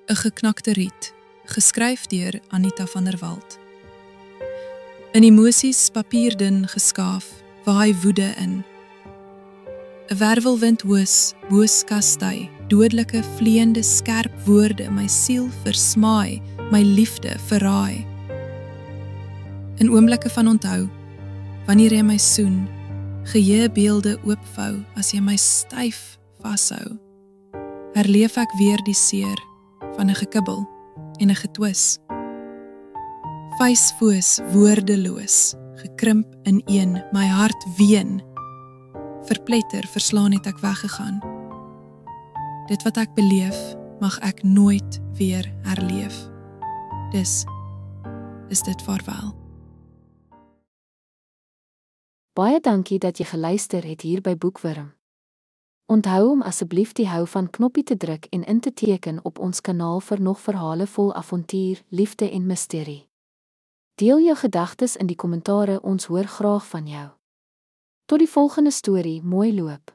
'n geknakte riet, geskryf deur Anita van der Walt. In emosies papierdun geskaaf, waai woede in. 'n wervelwind hoos, boos kastei, dodelike vleiende skerp woorde, my siel versmaai, my liefde verraai. In oomblikke van onthou, wanneer jy my soen, geheuebeelde oopvou, as jy my styf vashou, herleef ek weer die seer van 'n gekibbel en 'n getwis. Vuisfoos woordeloos, gekrimp ineen, my hart ween. Verpletter, verslaan het ek weggegaan. Dit wat ek beleef, mag ek nooit weer herleef. Dus is dit vaarwel. Baie dankie dat jy geluister het hier by Boekwurm. Onthou om asseblief die hou van knoppie te druk en in te teken op ons kanaal vir nog verhale vol avontuur, liefde en misterie. Deel jou gedagtes in die kommentare, ons hoor graag van jou. Tot die volgende storie, mooi loop.